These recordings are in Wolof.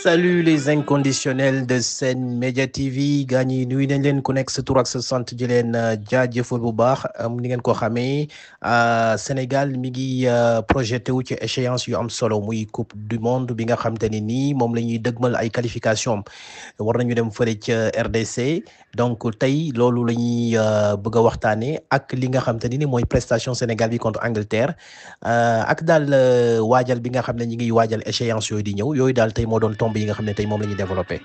Salut les inconditionnels de Sen Média TV gars ñi nuyu nañ leen ku nekk sa tur ak sa sant di leen jaajëfal bu baax ni ngeen ko xamee Sénégal mi ngi projeté wu ci échéance yu am solo muy coupe du monde bi nga xam te ne nii moom la ñuy dëgmal ay qualification war nañu dem fële ca RDC donc tey loolu la ñuy bëgg a waxtaanee ak li nga xam te ne ni mooy prestation Sénégal bi contre Angleterre ak daal waajal bi nga xam ne ñi ngi waajal échéance yooyu di ñëw yooyu daal tey moo doon tomb yi nga xam ne tey moom la ñuy développé.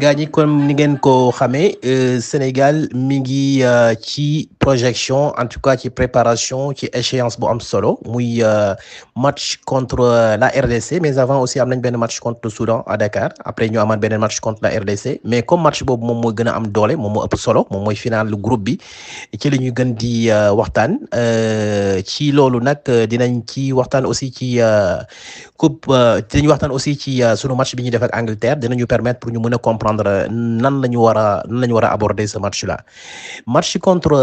gaa ñi comme ni ngeen ko xamee Sénégal mi ngi ci projection en tout cas ci préparation ci échéance bu am solo muy match contre la RDC mais avant aussi am nañ benn match contre le Soudan à Dakar après ñu amaat beneen match contre la RDC mais comme match boobu moom mooy gën a am doole moom moo ëpp solo moom mooy final groupe bi ci la ñu gën di waxtaan ci loolu nag dinañ ci waxtaan aussi ci coupe dinañ waxtaan aussi ci sunu match bi ñuy def ak Angleterre dinañu permettre pour ñu mën a comprendre nan la ñu war a aborder ce match là match contre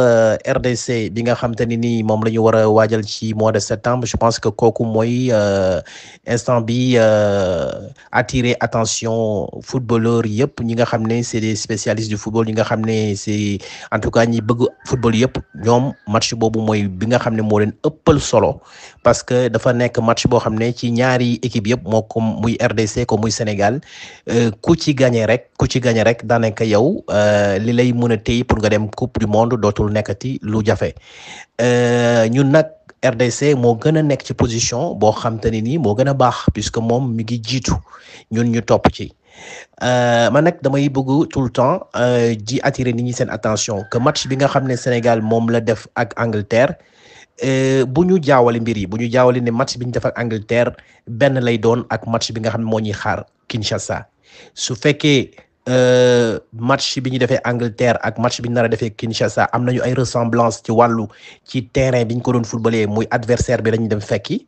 RDC bi nga xam te ni nii moom la ñu war a waajal ci mois de septembre je pense que kooku mooy instant bi attirer attention footballeur yëpp ñi nga xam ne c'est des spécialistes du football ñi nga xam ne c'est en tout cas ñi bëgg football yëpp ñoom match boobu mooy bi nga xam ne moo leen ëppal solo parce que dafa nekk match boo xam ne ci ñaari équipe yëpp moo ko muy RDC ko muy Sénégal ku ci gagné rek daanaka yow li lay mën a téy pour nga dem coupe du monde dootul nekkati lu jafe ñun nag RDC moo gën a nekk ci position boo xam te ne nii moo gën a baax puisque moom mi ngi jiitu ñun ñu topp ci man nag damay bëgg tout le temps ji attirer nit ñi seen attention que match bi nga xam ne Sénégal moom la def ak Angleterre bu ñu jaawale mbir yi bu ñu jaawale ne match bi ñu def ak Angleterre benn lay doon ak match bi nga xam ne moo ñuy xaar Kinshasa su fekkee match bi ñu defee Angleterre ak match bi ñu nar a defee Kinshasa am nañu ay ressemblance ci wàllu ci terrain bi ñu ko doon footballé muy adversaire bi lañu dem fekki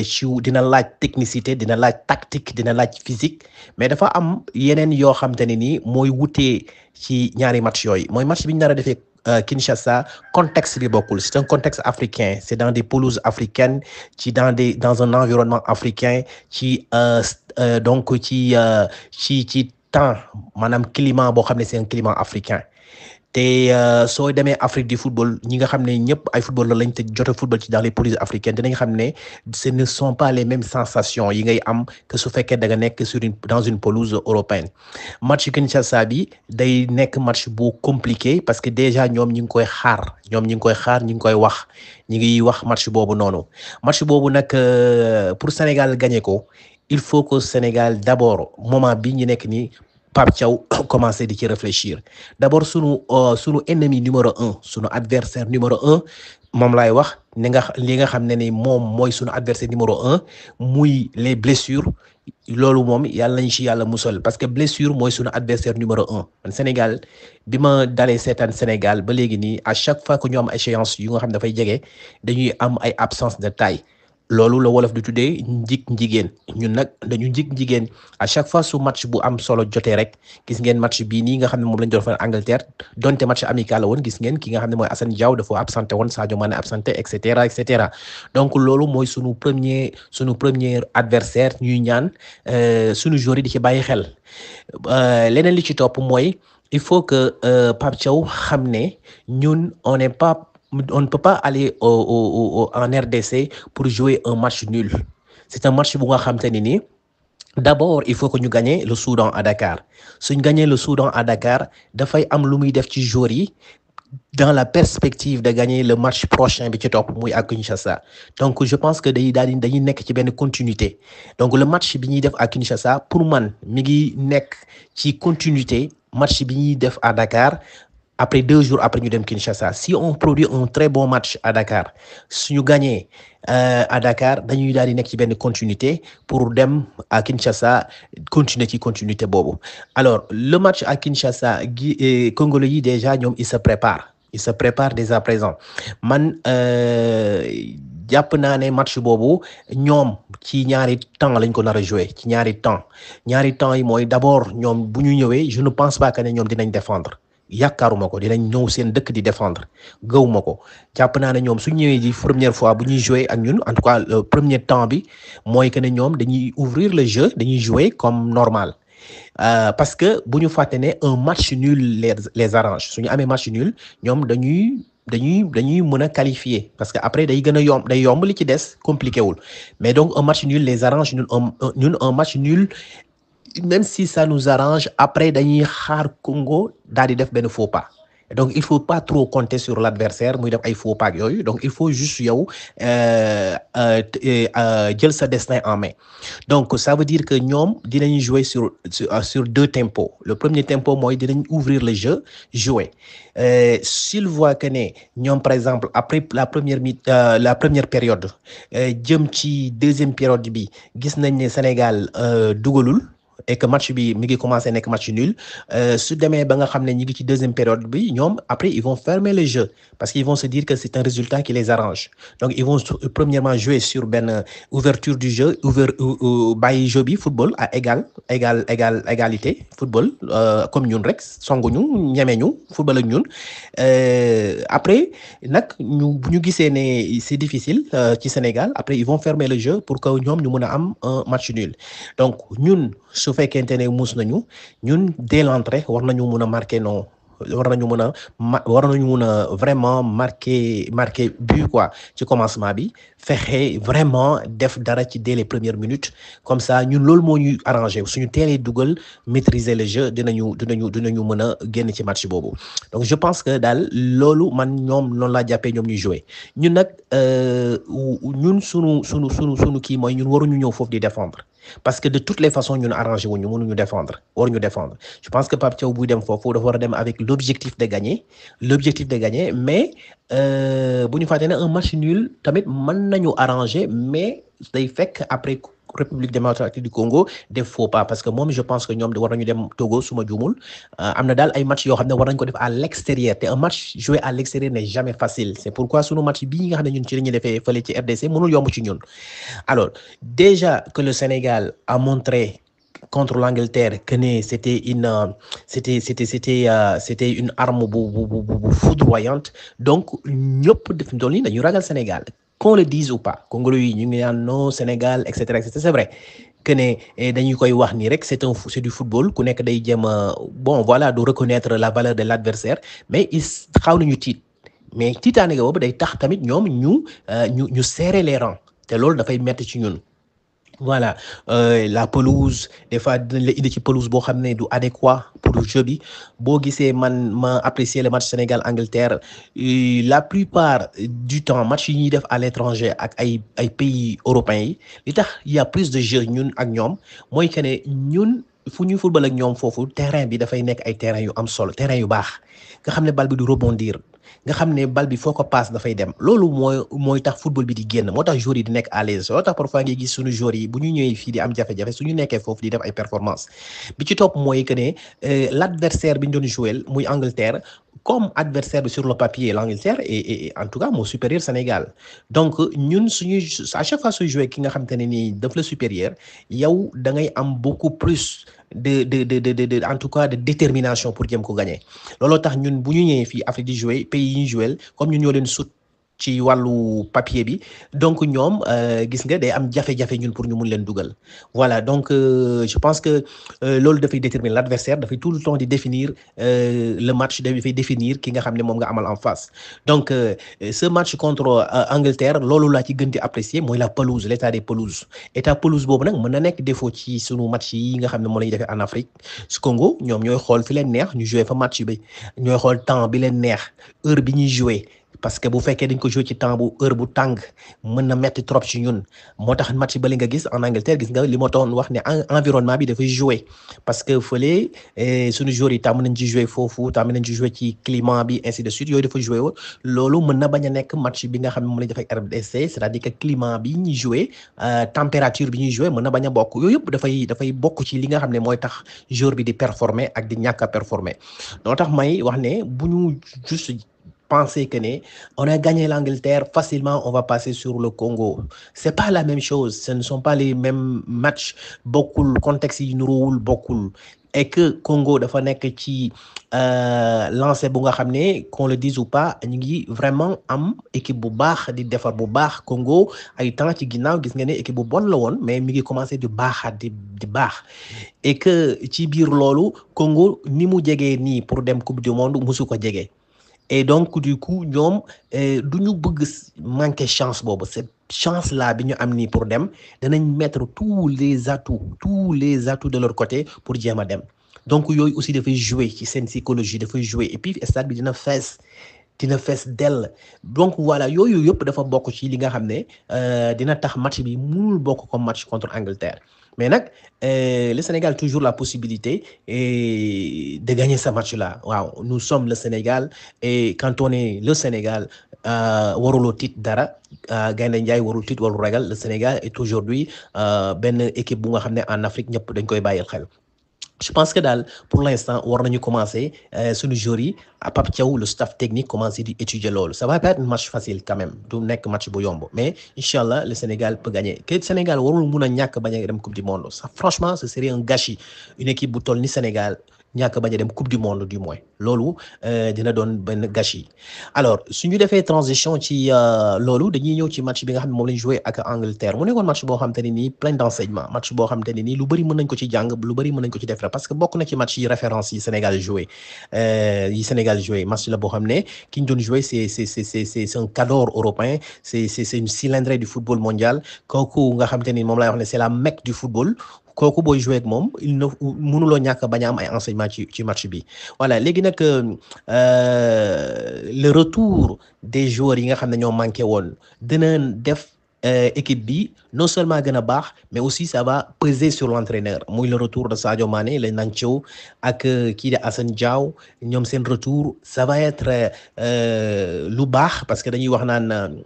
ci dina laaj technicité dina laaj tactique dina laaj physique mais dafa am yeneen yoo xam te ne nii mooy wutee ci ñaari match yooyu mooy match bi ñu nar a defee Kinshasa contexte bi bokkul c'est un contexte africain c'est dans des pelouses africaines dans un environnement africain donc ci temps maanaam climat boo xam ne c'est un climat africain te soo demee Afrique du football ñi nga xam ne ñëpp ay footballeur lañ te jot a football ci dans les pelouses africaines dinañ xam ne ce ne sont pas les mêmes sensations yi ngay am que su fekkee da nga nekk dans une pelouse européenne match Kinshasa bi day nekk match bu compliqué parce que déjà ñoom ñi ngi koy xaar ñi ngi koy wax ñi ngi wax match boobu noonu match boobu nag pour Sénégal gagner ko il faut que Sénégal d'abord moment bi ñu nekk nii Pape Thiaw commencé di ci réfléchir d'abord sunu ennemi numéro 1 sunu adversaire numéro 1 moom laay wax li nga xam ne ni moom mooy sunu adversaire numéro 1 muy les blessures loolu moom yàlla nañ ci yàlla musal parce que blessure mooy sunu adversaire numéro 1 man Sénégal bi ma dalee seetaan Sénégal ba léegi nii à chaque fois que ñu am échéance yu nga xam dafay jege dañuy am ay absence de taille loolu la wolof di tuddee njigéen ñun nag dañu njigéen à chaque fois su match bu am solo jotee rek gis ngeen match bii nii nga xam ne moom lañ doon fa Angleterre donte match amical la woon gis ngeen ki nga xam ne mooy Assane Diao dafa absenté woon Sadio Mané absenté et cetera donc loolu mooy sunu premier adversaire ñuy ñaan sunu joueur yi di ci bàyyi xel leneen li ci topp mooy il faut que Pape Thiaw xam ne ñun on ne peut pas aller en RDC pour jouer un match nul c'est un match bu nga xam te ni nii d'abord il faut que ñu gagner le Soudan à Dakar suñ gagner le Soudan à Dakar dafay am lu muy def ci joueurs yi dans la perspective de gagner le match prochain bi ci topp muy à Kinshasa donc je pense que dañuy nekk ci benn continuité donc le match bi ñuy def à Kinshasa pour man mi ngi nekk ci continuité match bi ñuy def à Dakar après 2 jours après ñu dem Kinshasa si on produit un très bon match à Dakar suñu gagné à Dakar dañuy daal di nekk ci benn continuité pour dem à Kinshasa continuer ci continuité boobu alors le match à Kinshasa Congolais yi déjà ñoom ils se préparent dès à présent man jàpp naa ne match boobu ñoom ci ñaari temps lañ ko nar a jouer ci ñaari temps yi mooy d'abord ñoom bu ñu ñëwee je ne pense pas que ne ñoom dinañ défendre yaakaaruma ko dinañ ñëw seen dëkk di défendre gëwuma ko jàpp naa ne ñoom su ñëwee di première fois bu ñuy jouer ak ñun en tout cas le premier temps bi mooy que ne ñoom dañuy ouvrir le jeu dañuy jouer comme normal parce que bu ñu fàtte ne un match nul les arrange su ñu amee match nul ñoom dañuy mën a qualifier parce que après day gën a yomb day yomb li ci des compliqué wul mais donc un match nul les arrange ñun un match nul même si ça nous arrange après dañuy xaar Congo daal di def benn faux pas donc il faut pas trop compter sur l'adversaire muy def ay faux pas yooyu donc il faut juste yow jël sa destin en main donc ça veut dire que ñoom dinañ jouer sur deux tempos le premier tempo mooy dinañ ouvrir le jeu jouer s'il voit que ne ñoom par exemple après la première période jëm ci deuxième période bi gis nañ ne Sénégal dugalul et que match bi mi ngi commencé nekk match nul su demee ba nga xam ne ñi ngi ci deuxième période bi ñoom après ils vont fermer le jeu parce qu'ils vont se dire que c'est un résultat qui les arrange donc ils vont premièrement jouer sur benn ouverture du jeu bàyyi jeu bi football à égalité football comme ñun rek songu ñu ñeme ñu football ak ñun après nag bu ñu gisee ne c'est difficile ci Sénégal après ils vont fermer le jeu pour que ñoom ñu mën a am un match nul donc ñun su fekkente ne muus nañu ñun dès l'entrée war nañu mën a marquer war nañu mën a vraiment marquer but quoi ci commencement bi fexe vraiment def dara ci dès les premières minutes comme ça ñun loolu moo ñuy arranger suñu teelee dugal maîtriser le jeu dinañu mën a génn ci match boobu donc je pense que daal loolu man ñoom noonu laa jàppee ñoom ñuy jouer ñun nag ñun sunu kii mooy ñun waruñu ñëw foofu di défendre parce que de toutes les façons ñun arrangé wuñu mënuñu défendre waruñu défendre je pense que Pape Thiaw buy dem foofu dafa war a dem avec l'objectif de gagner mais bu ñu fàtte ne un match nul tamit mën nañu arranger mais day fekk après République démocratique du Congo def faux pas parce que moom je pense que ñoom war nañu dem Togo suma juumul am na daal ay match yoo xam ne war nañu ko def à l'extérieur te un match joué à l'extérieur n'est jamais facile c'est pourquoi sunu match bii nga xam ne ñun ci la ñuy defee fële ci RDC mënul yomb ci ñun alors déjà que le Sénégal a montré contre l'Angleterre que ne c'était une arme bu foudroyante donc ñëpp def doon li dañu ragal Sénégal qu'on le dise ou pas Congolais yi ñu ngi naan non Sénégal et cetera c'est vrai que ne dañu koy wax nii rek c'est du football ku nekk day jéem a bon voilà du reconnaître la valeur de l'adversaire mais xaw nañu tiit mais tiitaane ga boobu day tax tamit ñoom ñu serrer les rangs te loolu dafay metti ci ñun. Voilà la pelouse des fois dinañ la indi ci pelouse boo xam ne du adéquat pour jeu bi boo gisee man ma apprécier le match Sénégal-Angleterre la plupart du temps match yi ñuy def à l'étranger ak ay pays européens yi li tax il y a plus de jeu ñun ak ñoom mooy que ne ñun fu ñuy football ak ñoom foofu terrain bi dafay nekk ay terrain yu am solo terrain yu baax nga xam ne bal bi du rebondir nga xam ne bal bi foo ko passe dafay dem loolu mooy tax football bi di génn moo tax joueurs yi di nekk à l'aise loo tax parfois ngay gis suñu joueurs yi bu ñu ñëwee fii di am jafe-jafe suñu nekkee foofu di def ay performance bi ci topp mooy que ne l'adversaire bi ñu doon jouer muy Angleterre comme adversaire bi sur le papier l'Angleterre et en tout cas moo supérieur Sénégal donc ñun suñuy à chaque fois suy jouer ki nga xam te ne nii daf la supérieur yow da ngay am beaucoup plus de en tout cas de détermination pour jéem ko gagner looloo tax ñun bu ñu ñëwee fii Afrique di jouer pays yi ñu jouer comme ñun ñoo leen sut ci wàllu papier bi donc ñoom gis nga day am jafe-jafe ñun pour ñu mun leen dugal voilà donc je pense que loolu dafay déterminer l'adversaire dafay tout le temps di définir le match dafay définir ki nga xam ne moom nga amal en face donc ce match contre Angleterre loolu laa ci gën di apprécier mooy la pelouse l'état des pelouses état pelouse boobu nag mën na nekk défaut ci sunu match yi nga xam ne moo la ñuy defee en Afrique su Congo ñoom ñooy xool fi leen neex ñu jouer fa match bi ñooy xool temps bi leen neex heure bi ñuy jouer parce que bu fekkee dañ ko jouer ci temps bu heure bu tàng mën na metti trop ci ñun moo tax match ba li nga gis en Angleterre gis nga li ma doon wax ne environnement bi dafay jouer parce que fële suñu joueurs yi tàmm nañ ci jouer foofu tàmm nañ ci jouer ci climat bi ainsi de suite yooyu dafa jouer woon loolu mën na bañ a nekk match bi nga xam ne moom lañ def ak RDC c'est-à-dire que climat bi ñuy jouer température bi ñuy jouer mën na bañ a bokk yooyu yëpp dafay bokk ci li nga xam ne mooy tax joueur bi di performer ak di ñàkk a performer noo tax may wax ne bu ñu juste penser que on a gagné l'Angleterre facilement, on va passer sur le Congo. C'est pas la même chose, ce ne sont pas les mêmes matchs, beaucoup le contexte yi nuroowul beaucoup, et que Congo dafa nekk ci lancé bu nga xam ne qu'on le dise ou pas ñu ngi vraiment am équipe bu baax di defar bu baax. Congo ay temps ci ginnaaw gis nga ne équipe bu bon la woon mais mi ngi commencé di baaxaat di baax, et que ci biir loolu Congo ni mu jegee nii pour dem coupe du monde musu ko jegee. Et donc du coup ñoom du ñu bëgg manquer chance boobu, cette chance là bi ñu am nii pour dem danañ mettre tous les atouts de leur côté pour jéem a dem. Donc yooyu aussi dafay jouer ci seen psychologie, dafay jouer, et puis stade bi dina fees dell. Donc voilà, yooyu yëpp dafa bokk ci li nga xam ne dina tax match bi mënul bokk comme match contre Angleterre. Mais nag le Sénégal a toujours la possibilité de gagner ce match-là. Waaw, nous sommes le Sénégal, et quand on est le Sénégal waruloo tiit dara. Gaynde Njaay warul tiit warul ragal. Le Sénégal est aujourd'hui benn équipe bu nga xam ne en Afrique ñëpp dañ koy bàyyil xel. Je pense que daal pour l'instant war nañu commencer suñu joueurs yi Pape Thiaw, le staff technique commencer di étudier loolu. Ça va pas être un match facile quand même, du nekk match bu yomb, mais inchallah le Sénégal peut gagner. Que Sénégal warul mun a ñàkk bañ a dem coupe du monde, ça franchement ce serait un gâchis, une équipe bu toll ni Sénégal ñàkk bañ a dem coupe du monde du moins, loolu dina doon benn gâchis. Alors suñu defee transition ci loolu dañuy ñëw ci match bi nga xam ne moom lañ joué ak Angleterre. Mu nekkoon match boo xam te ne nii plein d'enseignements, match boo xam te ne nii lu bëri mën nañ ko ci jàng, lu bëri mën nañ ko ci def parce que bokk na ci match yi référence yi Sénégal joué match la boo xam ne ki ñu doon joué c'est un cador européen, c'est une cylindrée du football mondial. Kooku nga xam te ni moom laay wax ne c'est la Mecque du football. Kooku booy joué ak moom il ne mënuloo ñàkk bañ a am ay enseignements ci match bi. Voilà, léegi nag le retour des joueurs yi nga xam ne ñoo manqué woon dina def équipe bi non seulement gën a baax, mais aussi ça va peser sur l'entraîneur. Muy le retour de Sadio Mané, le Nacho ak kii de Assane Diao, ñoom seen retour ça va être lu baax, parce que dañuy wax naan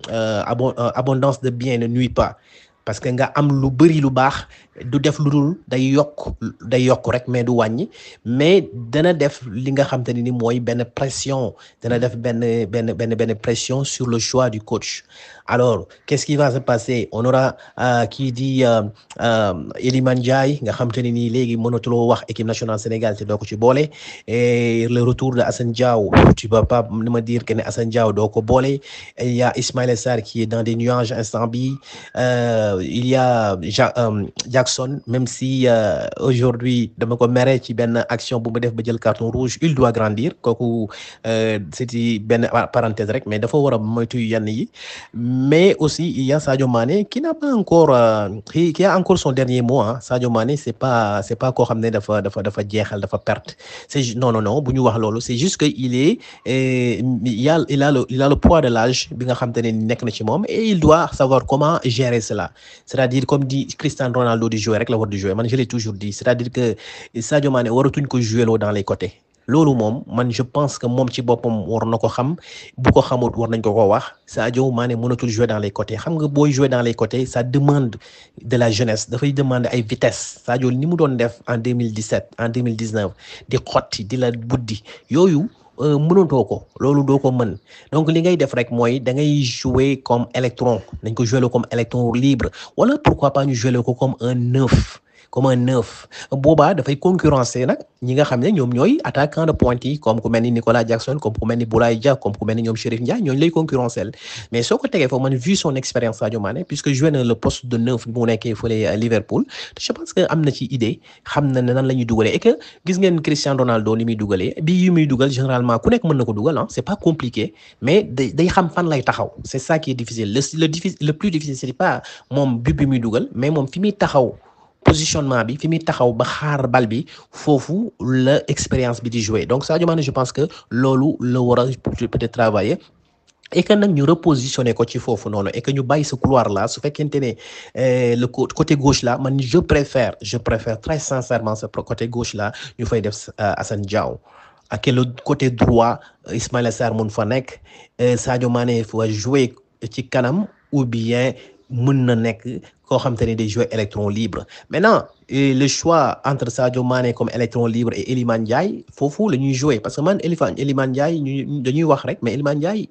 abondance de biens ne nuit pas. Parce que nga am lu bëri lu baax du def lu dul day yokk rek mais du wàññi, mais dana def li nga xam te ni mooy benn pression, dana def benn pression sur le choix du coach. Alors qu'est-ce qui va se passer? On aura kii di Iliman Ndiaye nga xam te ne nii léegi mënatuloo wax équipe nationale Sénégal te doo ko ci boole, et le retour de Assane Diao, tu vas pas me dire que ne Assane Diao doo ko boole. Il y a Ismaïla Sarr qui est dans des nuages instant bi. Il y a Jackson, même si aujourd'hui dama ko mere ci benn action bu mu def ba jël carton rouge, il doit grandir. Kooku c'était benn parenthèse rek, mais dafa war a moytu yenn yi. Mais aussi il y a Sadio Mané qui n'a pas encore qui a encore son dernier mot. Sadio Mané c'est pas koo xam ne dafa jeexal, dafa perte. C'est non bu ñu wax loolu, c'est juste que il a le poids de l'âge bi nga xam te ne nekk na ci moom, et il doit savoir comment gérer cela. C'est-à-dire comme dit Cristiano Ronaldo di jouer rek la war di jouer, man je l'ai toujours dit, c'est-à-dire que Sadio Mané waratuñ ko jouer loo dans les côtés. Loolu moom man je pense que moom ci boppam war na ko xam, bu ko xamut war nañ ko wax. Sadio Mané mënatul jouer dans les côtés. Xam nga booy jouer dans les côtés ça demande de la jeunesse, dafay demander ay vitesse. Sadio ni mu doon def en 2017 en 2019 di xotti di la buddi yooyu mënatoo ko, loolu doo ko mën. Donc li ngay def rek mooy da ngay jouer comme électron, dañ ko jouer comme électron libre, wala pourquoi pas ñu jouer ko comme un neuf. Boobaa dafay concurrencer nag ñi nga xam ne ñoom ñooy attaquant de pointe yi, comme ku mel ni Nicolas Jackson, comme ku mel ni Boulaye Dia, comme ku mel ni ñoom Chérif Ndiaye, ñooñu lay concurrencer. Mais soo ko tegee foofu, man vu son expérience Sadio Mané, puisque joué na le poste de neuf bu nekkee fële Liverpool, je pense que am na ci idée, xam na ne nan la ñuy dugalee, et que gis ngeen Cristiano Ronaldo ni muy dugalee bii yu muy dugal généralement ku nekk mën na ko dugal, c'est pas compliqué, mais day xam fan lay taxaw. C'est ça qui est difficile. Le plus difficile c'est pas moom but bi muy dugal, mais moom fi muy taxaw, positionnement bi fi muy taxaw ba xaar bal bi, foofu la expérience bi di jouer. Donc Sadio Mané je pense que loolu la war a peut-être travailler, et que nag ñu repositionner ko ci foofu noonu, et que ñu bàyyi ce couloir là. Su fekkente ne le côté gauche là, man je préfère très sincèrement ce côté gauche là ñu fay def Assane Diao, ak le côté droit Ismaïla Sarr mun fa nekk, Sadio Mané fa jouer ci kanam, ou bien mën na nekk koo xam te ne day jouer électron libre maintenant le choix entre Sadio Mané comme électron libre et Iliman Ndiaye foofu la ñuy jouer parce que man Iliman Ndiaye ñu dañuy wax rek mais Iliman Ndiaye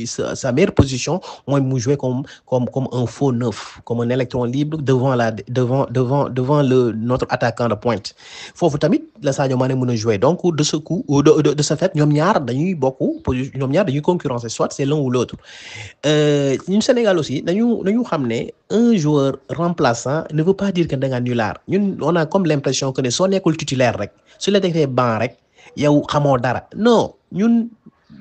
sa meilleure position mooy mu jouer comme un faux neuf comme un électron libre devant notre attaquant de pointe foofu tamit la Sadio Mané mën a jouer donc de ce coup de ce fait ñoom ñaar dañuy concurrencer soit c'est l'un ou l'autre ñun Sénégal aussi dañu xam ne un joueur remplaçant ne veut pas dire que da nga nulard ñun on a comme l'impression que ne soo nekkul titulaire rek su la defee banc rek yow xamoo dara non ñun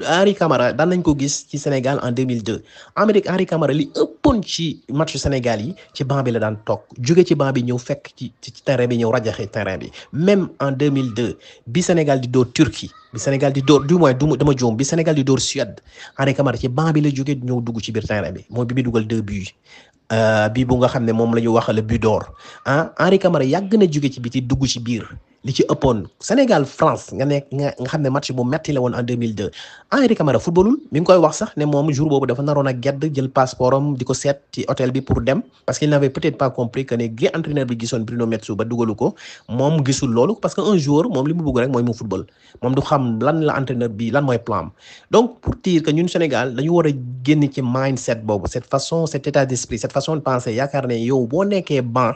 Henri Camara daan nañ ko gis ci Sénégal en 2002 Henri Camara li ëppoon ci match Sénégal yi ci banc bi la daan toog jóge ci banc bi ñëw fekk ci terrain bi ñëw rajaxe terrain bi même en 2002 bi Sénégal di door Turquie bi Sénégal di door du moins dama juum bi Sénégal di door Suède Henri Camara ci banc bi la jóge ñëw dugg ci biir terrain bi mooy bi dugal 2 buts bii bu nga xam ne moom la ñu wax le but d'or Henri Camara yàgg na jóge ci biti dugg ci biir li ci ëppoon Sénégal France nga xam ne match bu metti la woon en 2002 Henri Camara footballul mi ngi koy wax sax ne moom jour boobu dafa naroon a gedd jël passeport am di ko seet ci hôtel bi pour dem parce qu'il n'avait peut-être pas compris que ne gi entraîneur bi gisoon Bruno Metsu ba dugalu ko moom gisul loolu parce que un joueur moom li mu bëgg rek mooy mu football moom du xam lan la entraîneur bi lan mooy plan donc pour dire que ñun Sénégal dañu war a génn ci mindset boobu cet état d'esprit cette façon de penser yaakaar ne yow boo nekkee banc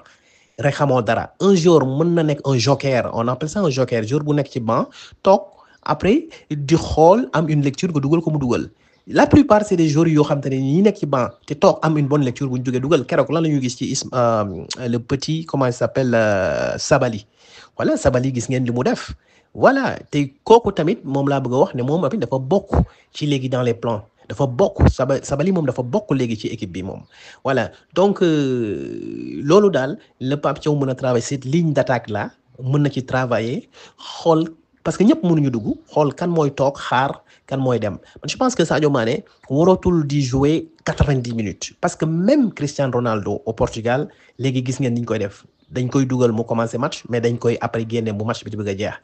rek xamoo dara un joueur mën na nekk un joker on appelle ça un joker joueur bu nekk ci banc toog après di xool am une lecture nga dugal ko mu dugal la plupart c'est des joueurs yoo xam te ne ñi nekk ci banc te toog am une bonne lecture bu ñu jógee dugal keroog lan la ñuy gis ci le petit comment il s'appelle Sabali voilà Sabali gis ngeen li mu def voilà te kooku tamit moom laa bëgg a wax ne moom tamit dafa bokk ci léegi dans les plans dafa bokk Sabali moom dafa bokk léegi ci équipe bi moom voilà donc loolu daal le Pape Thiaw mën a travailler cette ligne d'attaque là mën na ci travailler xool parce que ñëpp mënuñu dugg xool kan mooy toog xaar kan mooy dem man je pense que Sadio Mané waratul di jouer 90 minutes parce que même Cristiano Ronaldo au Portugal léegi gis ngeen ni ñu koy def dañ koy dugal mu commencer match mais dañ koy après génne bu match bi di bëgg a jeex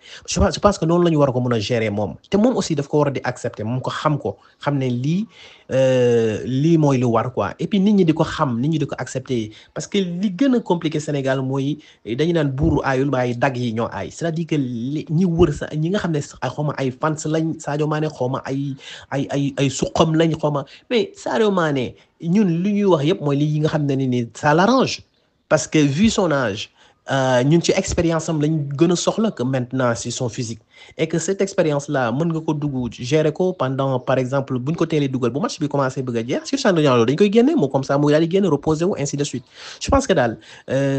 je pense que noonu la ñu war a ko mën a gérer moom te moom aussi daf ko war a di accepter moom ko xam ne lii mooy lu war quoi et puis nit ñi di ko xam nit ñi di ko accepter parce que li gën a compliqué Sénégal mooy dañu naan buuru aayul waaye dag yi ñoo aay c'est-à-dire que ñi wër sa ñi nga xam ne xawma ay fans lañ Sadio Mané xawma ay suqam lañ xawma mais Sadio Mané ñun li ñuy wax yëpp mooy li yi nga xam ne ni ça l'arrange parce que vu son âge ñun ci expérience am lañ gën a soxla que maintenant si son physique et que cette expérience là mën nga ko dugg gérer ko pendant par exemple buñ ko teelee dugal bu match bi commencé bëgg a jeex sur Cristiano Ronaldo dañ koy génne moo comme ça mu daal di génne reposer wu ainsi de suite je pense que daal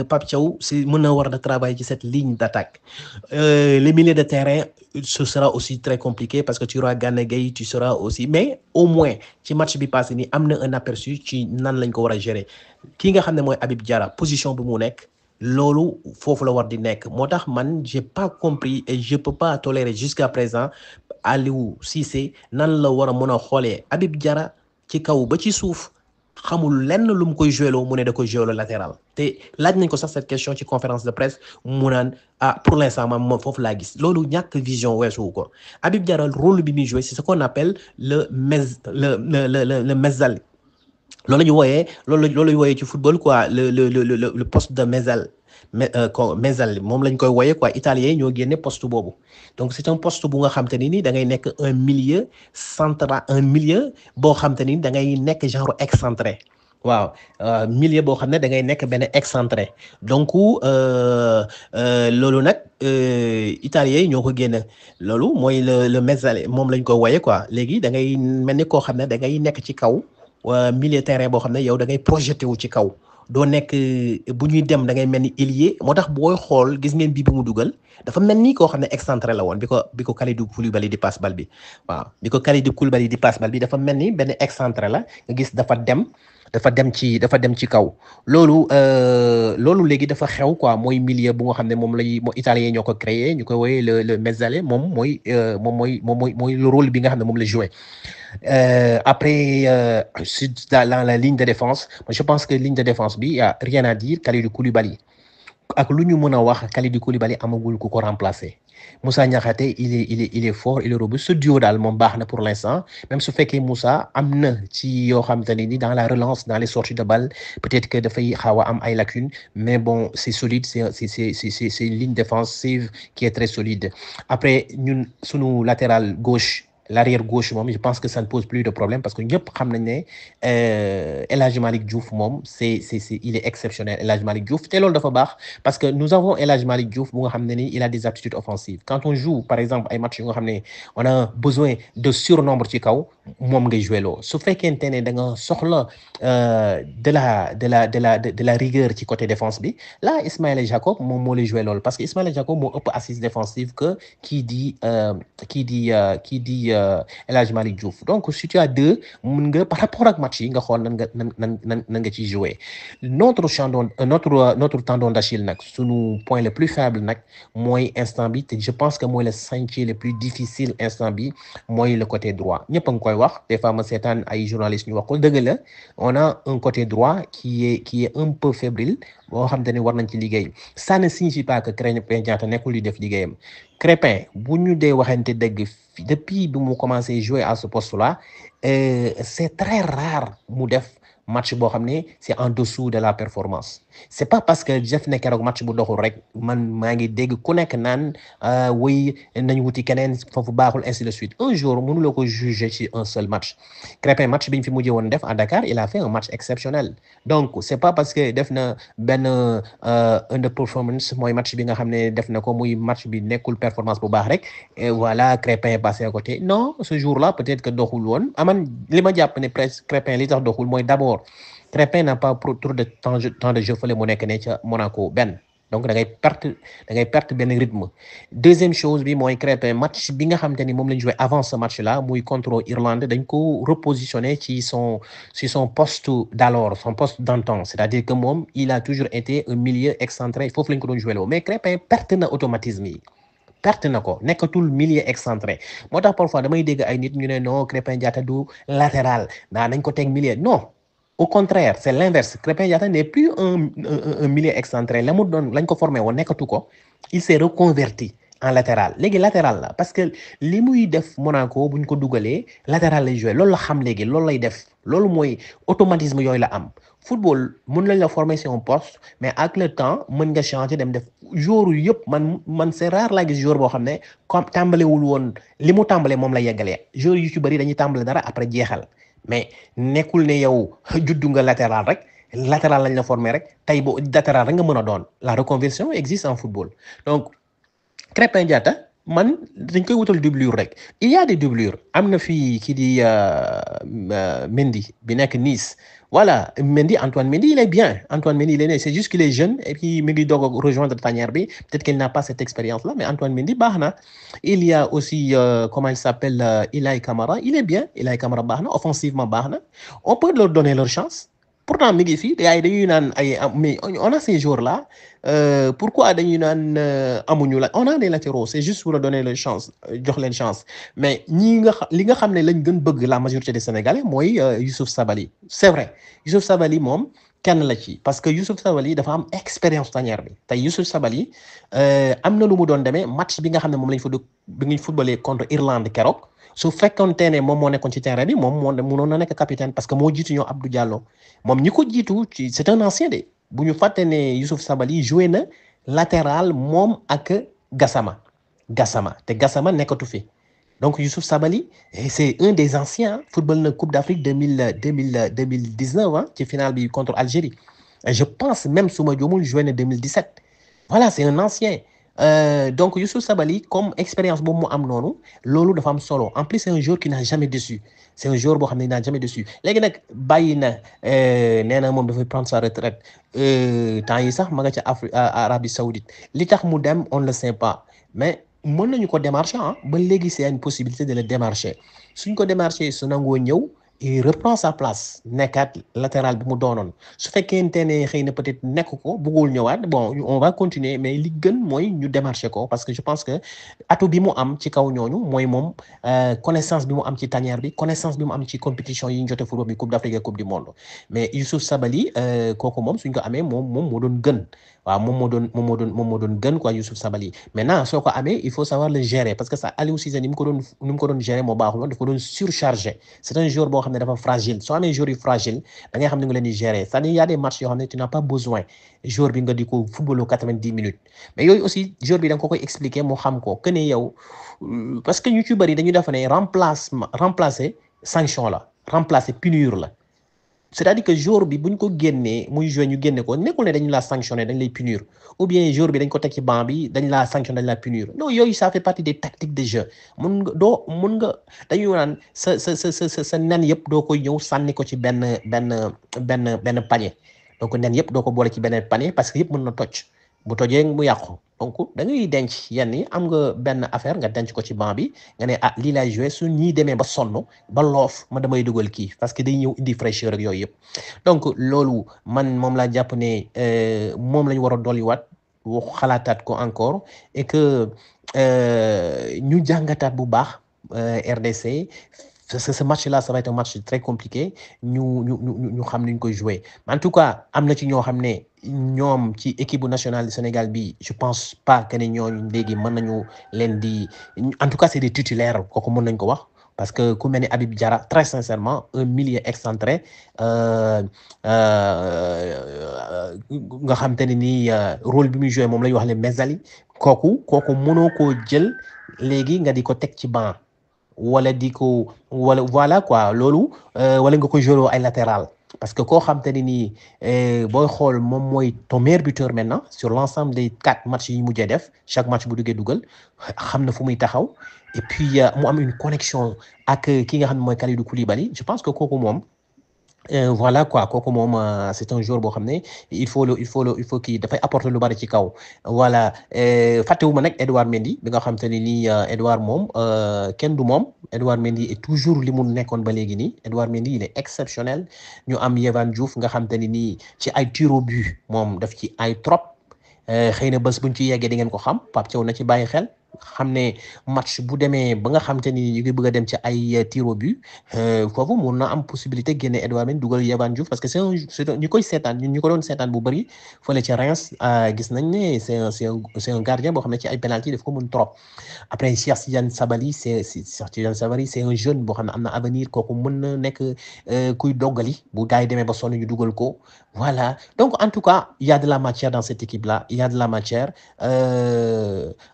Pape Thiaw si mën na war a travailler ci cette ligne d'attaque les milieux de terrain ce sera aussi très compliqué parce que tu auras Gana Gueye tu seras aussi mais au moins ci match bi passé ni am na un aperçu ci nan lañ ko war a gérer kii nga xam ne mooy Habib Diarra position bi mu nekk loolu foofu la war di nekk moo tax man j'ai pas compris et je peux pas tolérer jusqu'à présent Aliou Cissé nan la war a mën a xoolee Habib Diarra ci kaw ba ci suuf xamul lenn lu mu koy joueloo mu ne da koy joueloo latéral te laaj nañ ko sax cette question ci conférence de presse mu naan pour l'instant moom foofu laa gis loolu ñàkk vision weesuwu ko Habib Diarra rôle bi muy jouer c'est ce qu'on appelle le mezzal loolu la ñu wooyee loolu la ñu wooyee ci football quoi le poste de mezzal moom lañ koy wooyee quoi italien yi ñoo génne poste boobu donc c'est un poste bu nga xam te ni da ngay nekk un milieu central un milieu boo xam te ni da ngay nekk genre excentré waaw milieu boo xam ne da ngay nekk benn excentré donc loolu nag italien yi ñoo ko génne loolu mooy le mezzal moom lañ koy wooyee quoi léegi da ngay mel ni koo xam ne da ngay nekk ci kaw milieu terrain boo xam ne yow da ngay projeté wu ci kaw doo nekk bu ñuy dem da ngay mel ni ailier moo tax booy xool gis ngeen bii bi mu dugal dafa mel ni koo xam ne excentré la woon bi ko Kalidou Koulibaly di passe bal bi waaw bi ko Kalidou Koulibaly di passe bal bi dafa mel ni benn excentré la nga gis dafa dem ci kaw loolu léegi dafa xew quoi mooy milieu bu nga xam ne moom italien ñoo ko créé ñu koy wooyee le mezzale moom mooy le rôle bi nga xam ne moom la joué après dans la ligne de défense je pense que ligne de défense bi y a rien à dire Kalidou Koulibaly ak lu ñu mën a wax Kalidou Koulibaly amagul ku ko remplacer Moussa Niakhaté il est fort, il est robuste. Ce duo daal moom baax na pour l'instant même su fekkee Moussa am na ci yoo xamante ne ni dans la relance dans les sorties de balle peut-être que dafay xaw a am ay lacunes mais bon c'est solide c'est une ligne défensive qui est très solide. Après ñun sunu latéral gauche. L'arrière gauche moom je pense que ça ne pose plus de problème parce que ñëpp xam nañ ne El Hadji Malick Diouf moom il est exceptionnel El Hadji Malick Diouf te loolu dafa baax parce que nous avons El Hadji Malick Diouf bu nga xam ne ni il a des aptitudes offensives quand on joue par exemple ay matchs yu nga xam ne on a besoin de surnombre ci kaw moom ngay joué loo su fekkente ne da nga soxla de la rigueur ci côté défense bi là Ismaïla Jacob moom moo lay joué loolu parce que Ismaïla Jacob moo ëpp assise défensive que kii di El Hadji Malick Diouf donc si tu as deux mën nga par rapport ak match yi nga xool nan nga ciy jouer notre tendon d'Achille nag sunu point le plus faible nag mooy instant bi te je pense que mooy le chantier le plus difficile instant bi mooy le côté droit ñëpp a ngi koy wax des fois ma seetaan ay journalistes ñu wax ko dëgg la on a un côté droit qui est un peu fébrile boo xam te ne war nañ ci liggéey ça ne signifie pas que Krépin Diatta nekkul di def liggéeyam Krépin bu ñu dee waxante dëgg depuis bi mu commencé jouer à ce poste-là c'est très rare mu def match boo xam ne c'est en dessous de la performance c'est pas parce que def na keroog match bu doxul rek man maa ngi dégg ku nekk naan wuy nañ wuti keneen foofu baaxul ainsi de suite un jour mënuloo ko juger ci un seul match Krépin match bi ñu fi mujjee woon def à Dakar il a fait un match exceptionnel donc c'est pas parce que def na benn underperformance mooy match bi nga xam ne def na ko muy match bi nekkul performance bu baax rek et voilà Krépin est passé à côté non ce jour-là peut-être que doxul woon aman li ma jàpp ne presque Krépin li tax doxul mooy d'abord Krépin n'a pas trop de temps de jeu fële mu nekk ne ca Monaco benn donc da ngay perte benn rythme deuxième chose bi mooy Krépin match bi nga xamante ni moom lañ joué avant ce match là muy contre Irlande dañ ko repositionné ci son poste d'alors son poste d'antan c'est-à-dire que moom il a toujours été un milieu excentré foofu lañ ko doon joué loo mais Krépin perte na automatisme yi perte na ko nekkatul milieu excentré moo tax parfois damay dégg ay nit ñu ne non Krépin Diatta du latéral nañ ko teg milieu non au contraire c'est l'inverse Krépin Diatta n'est plus un milieu excentré la mu doon lañ ko formé woon nekkatu ko il s'est reconverti en latéral léegi latéral la parce que li muy def Monaco bu ñu ko dugalee latéral lay jouer loolu la xam léegi loolu lay def loolu mooy automatisme yooyu la am football mën lañ la former sur un poste mais avec le temps mën nga changer dem def joueur yu yëpp man c'est rare laa gis joueur boo xam ne comme tàmbalewul woon li mu tàmbalee moom la yeggalee joueur yu ci bëri dañuy tàmbale dara après jeexal mais nekkul ne yow juddu nga latéral rek latéral lañ la former rek tey boo latéral rek nga mën a doon la reconversion existe en football donc Krépin Diatta man dañ koy wutal doublure rek il y a des doublures am na fii kii di Mendy bi nekk Nice voilà Antoine Mendy il est bien Antoine Mendy il est né c'est juste qu'il est jeune et puis mi ngi doog a rejoindre tanière bi peut-être qu'il n'a pas cette expérience là mais Antoine Mendy baax na il y a aussi comment il s'appelle Ilaï Camara il est bien Ilaï Camara baax na offensivement baax na on peut leur donner leur chance pourtant mi ngi fii gars yi dañuy naan ay mais on a ces joueurs là pourquoi dañuy naan amuñu la on a des latéraux c'est juste pour leur donner leur chance jox leen chance mais li nga xam ne lañ gën bëgg la majorité des Sénégalais mooy Youssouf Sabaly c'est vrai Youssouf Sabaly moom kenn la ci parce que Youssouf Sabaly dafa am expérience tanière bi tey Youssouf Sabaly am na lu mu doon demee match bi nga xam ne moom lañ fa bi ngi footballé contre Irlande keroog su fekkoonte ne moom moo nekkoon ci terrain bi moom moo mënoon na nekk capitaine parce que moo jiitu ñoo Abdou Diallo moom ñi ko jiitu ci c'est un ancien de bu ñu fàtte ne Youssouf Sabaly joué na latéral moom ak Gassama te Gassama nekkatu fi donc Youssouf Sabaly c'est un des anciens football na Coupe d'Afrique 2019 ci finale bi contre Algérie et je pense même su ma juumul joué na 2017 voilà c'est un ancien donc Youssouf Sabaly comme expérience boobu mu am noonu loolu dafa am solo en plus c'est un joueur qui n'a jamais déçu c'est un joueur boo xam ne n'a jamais déçu léegi nag bàyyi na nee na moom dafay prendre sa retraite temps yi sax ma nga ca Arabie Saoudite li tax mu dem on ne le sait pas mais mën nañu ko démarcher ba léegi c'est une possibilité de le démarcher suñ ko démarcher su nangoo ñëw il reprend sa place nekkaat latéral bi mu doonoon su fekkente ne xëy na peut-être nekk ko bëggul ñëwaat bon on va continuer mais li gën mooy ñu démarcher ko parce que je pense que atout bi mu am ci kaw ñooñu mooy moom connaissance bi mu am ci tanière bi connaissance bi mu am ci compétition yi ñu jotee football bi coupe d'Afrique et coupe du monde mais Youssouf Sabaly kooku moom suñ ko amee moom moo doon gën waaw moom moo doon gën quoi Youssouf Sabaly maintenant soo ko amee il faut savoir le gérer parce que ça Aliou Cissé ni mu ko doon gérer moo baaxul woon dafa ko doon surchargé c'est un joueur boo xam ne dafa fragile soo amee joueur yu fragile da ngay xam ne nga leen di gérer c'est-à-dire y a des matchs yoo xam ne tu n'as pas besoin joueur bi nga di ko football 90 minutes mais yooyu aussi joueur bi da nga ko koy expliquer mu xam ko que ne yow parce que ñu ci bëri dañuy def ne remplacer sanction la remplacer punir la c'est-à-dire que jour bi buñ ko génnee muy joué ñu génne ko nekkul ne dañu la sanctionner dañ lay punir ou bien jour bi dañ ko teg ci banc bi dañ la sanctionner dañ la punir non yooyu ça fait partie des tactiques de jeu mun nga dañuy naan sa nen yëpp doo koy ñëw sànni ko ci benn panier donc nen yëpp doo ko boole ci benn panier parce que yëpp mën na toj bu tojee mu yàqu donc da ngay denc yenn yi am nga benn affaire nga denc ko ci banc bi nga ne lii laay joué su ñii demee ba sonn ba loof ma damay dugal kii parce que day ñëw indi fraîcheur ak yooyu yëpp donc loolu man moom laa jàpp ne moom la ñu war a dolliwaat xalaataat ko encore et que ñu jàngataat bu baax RDC ce match-là ça va être un match très compliqué ñu xam ni ñu koy jouer en tout cas am na ci ñoo xam ne ñoom ci équipe nationale du Sénégal bi je pense pas que ne ñooñu léegi mën nañu leen di en tout cas c'est des titulaires kooku mën nañ ko wax parce que ku mel ni Habib Diarra très sincèrement un milieu excentré nga xam te ne nii rôle bi muy joué moom la ñuy wax le Mezzali kooku mënoo koo jël léegi nga di ko teg ci banc wala voilà quoi loolu wala nga ko joué ay latéral parce que koo xam te ne nii booy xool moom mooy ton meilleur buteur maintenant sur l'ensemble des 4 matchs yi mujjee def chaque match bu duggee dugal xam na fu muy taxaw et puis mu am une connexion ak ki nga xam ne mooy Kalidou Koulibaly je pense que kooku moom voilà quoi kooku moom c'est un joueur boo xam ne il faut kii dafay apporter lu bari ci kaw voilà fàttewuma nag Edouard Mendy bi nga xam te ne nii Edouard moom kenn du moom Edouard Mendy est toujours li mu nekkoon ba léegi nii Edouard Mendy il est exceptionnel ñu am Yehvan Diouf nga xam te ne nii ci ay tirs au but moom daf ci ay trop xëy na bés buñ ci yeggee di ngeen ko xam Pape Thiaw na ci bàyyi xel xam ne match bu demee ba nga xam te ni ñu ngi bëgg a dem ci ay tir au but foofu mun na am possibilité génne Edouard Mendy dugal Yehvan Diouf parce que c'est ñu koy seetaan ñun ñu ko doon seetaan bu bëri fële ci Reims gis nañ ne c'est un gardien boo xam ne ci ay penalty daf ko mun trop après Cheikh Tidiane Sabaly c'est un jeune boo xam ne am na avenir kooku mën na nekk kuy doggali bu gars yi demee ba sonn ñu dugal ko voilà donc en tout cas il y a de la matière dans cette équipe là il y a de la matière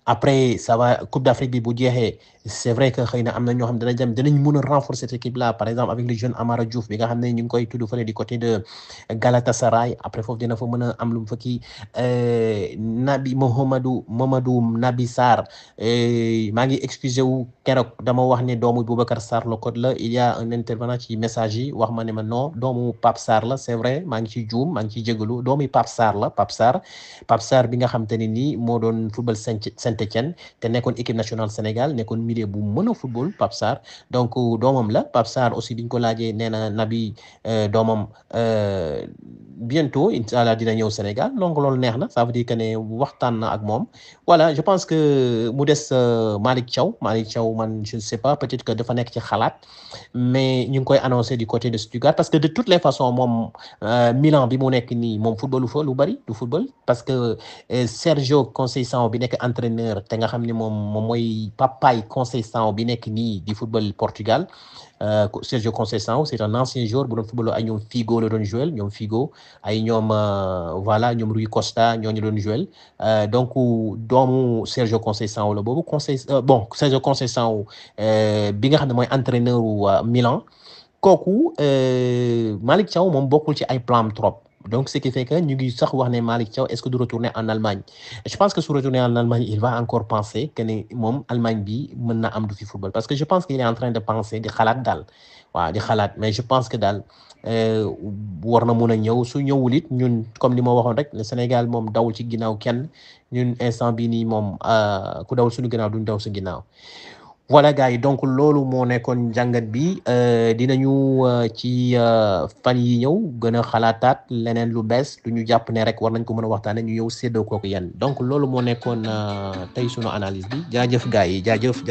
après ça va Coupe d'Afrique bi bu jeexee c'est vrai que xëy na am na ñoo xam dinañ mën a renforcer cette équipe là par exemple avec le jeune Amara Diouf bi nga xam ne ñu ngi koy tudd fële du côté de Galatasaray après foofu dina fa mën a am lu mu fa kii Mamadou Nabi Sarr maa ngi excusé wu keroog dama wax ne doomu Boubacar Sarr la code la il y a un intervenant ci message yi wax ma ne ma non doomu Pape Sarr la c'est vrai maa ngi ciy juum maa ngi ciy jégalu doomu Pape Sarr la Pape Sarr bi nga xam te ne nii moo doon football Saint-Étienne te nekkoon équipe nationale Sénégal nekkoon milieu bu mën a football Pape Sarr donc doomam la Pape Sarr aussi biñ ko laajee nee na Nabi doomam bientôt inchallah dina ñëw Sénégal donc loolu neex na ça veut dire que ne waxtaan na ak moom voilà je pense que mu des Malick Thiaw man je ne sais pas peut-être que dafa nekk ci xalaat mais ñu ngi koy annoncé du côté de Stuttgart parce que de toutes les façons moom Milan bi mu nekk nii moom footballu fa lu bari du football parce que Sergio Conceição bi nekk entraîneur te nga xam ne moom mooy papaay Conceição bi nekk nii di football Portugal Sergio Conceição c'est un ancien joueur bu doon football ay ñoom Figo la doon jouer ñoom Figo ay ñoom voilà ñoom Rui Costa ñooñu doon jouer donc doomu Sergio Conceição la boobu Sergio Conceição bi nga xam ne mooy entraîneur u Milan kooku Malick Thiaw moom bokkul ci ay plan trop donc ce qui fait que ñu ngi sax wax ne Malick Thiaw est-ce que du retourner en Allemagne je pense que su retourner en Allemagne il va encore penser que ne moom Allemagne bi mën na am du fi football parce que je pense qu'il est en train de penser di xalaat daal waaw di xalaat mais je pense que daal war na mun a ñëw su ñëwul it ñun comme li ma waxoon rek le Sénégal moom dawul ci ginnaaw kenn ñun instant bii nii moom ku dawul suñu ginnaaw duñ daw sa ginnaaw voilà gars yi donc loolu moo nekkoon jàngat bi dinañu ci fan yi ñëw gën a xalaataat leneen lu bees lu ñu jàpp ne rek war nañ ko mën a waxtaane ñu ñëw séddoo kooku yéen donc loolu moo nekkoon tey sunu analyse bi jaajëf gars yi jaajëf.